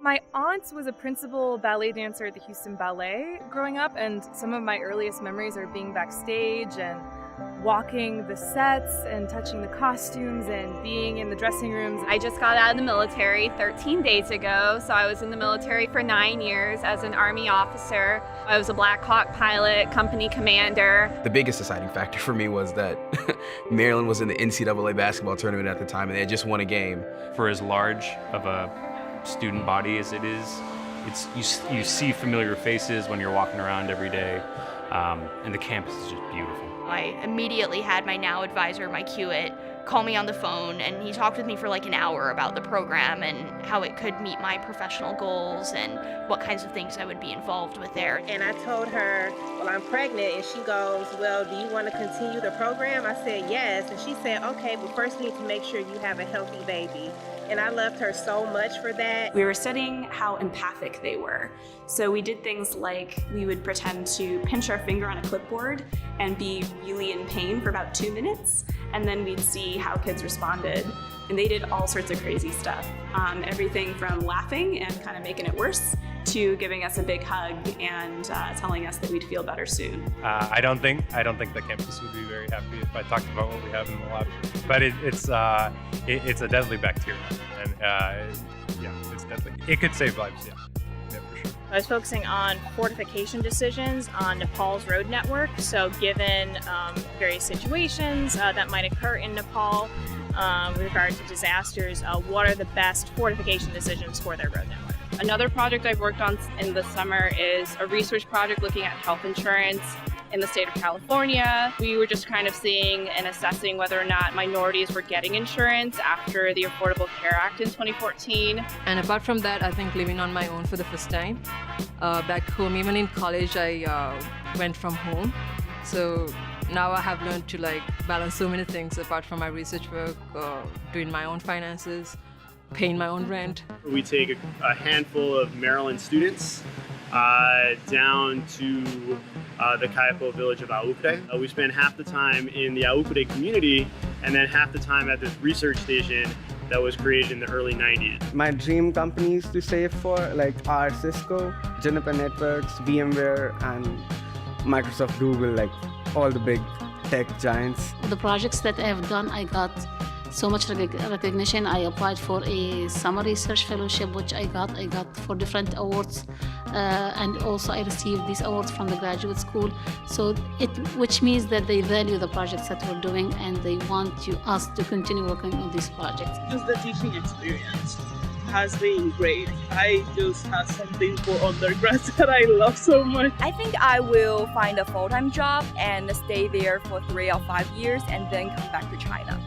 My aunt was a principal ballet dancer at the Houston Ballet growing up, and some of my earliest memories are being backstage and walking the sets and touching the costumes and being in the dressing rooms. I just got out of the military 13 days ago, so I was in the military for 9 years as an Army officer. I was a Black Hawk pilot, company commander. The biggest deciding factor for me was that Maryland was in the NCAA basketball tournament at the time, and they had just won a game. For as large of a student body as it is, you see familiar faces when you're walking around every day, and the campus is just beautiful. I immediately had my now advisor, Mike Hewitt, call me on the phone, and he talked with me for like an hour about the program and how it could meet my professional goals and what kinds of things I would be involved with there. And I told her, well, I'm pregnant, and she goes, well, do you want to continue the program? I said, yes. And she said, okay, but first we need to make sure you have a healthy baby. And I loved her so much for that. We were studying how empathic they were. So we did things like we would pretend to pinch our finger on a clipboard and be really in pain for about 2 minutes, and then we'd see how kids responded. And they did all sorts of crazy stuff. Everything from laughing and kind of making it worse to giving us a big hug and telling us that we'd feel better soon. I don't think the campus would be very happy if I talked about what we have in the lab. But it's a deadly bacteria, and yeah, it's deadly. It could save lives, yeah for sure. I was focusing on fortification decisions on Nepal's road network. So given various situations that might occur in Nepal with regard to disasters, what are the best fortification decisions for their road network? Another project I've worked on in the summer is a research project looking at health insurance in the state of California. We were just kind of seeing and assessing whether or not minorities were getting insurance after the Affordable Care Act in 2014. And apart from that, I think living on my own for the first time. Back home, even in college, I went from home. So now I have learned to balance so many things apart from my research work, doing my own finances, paying my own rent. We take a handful of Maryland students down to the Kayapo village of Aupre. We spend half the time in the Aupre community and then half the time at this research station that was created in the early 90s. My dream companies to save for are Cisco, Juniper Networks, VMware, and Microsoft, Google, all the big tech giants. The projects that I have done, I got so much recognition. I applied for a summer research fellowship, which I got 4 different awards, and also I received these awards from the graduate school. So which means that they value the projects that we're doing, and they want us to continue working on these projects. Just the teaching experience has been great. I just had something for undergrads that I love so much. I think I will find a full-time job and stay there for 3 or 5 years and then come back to China.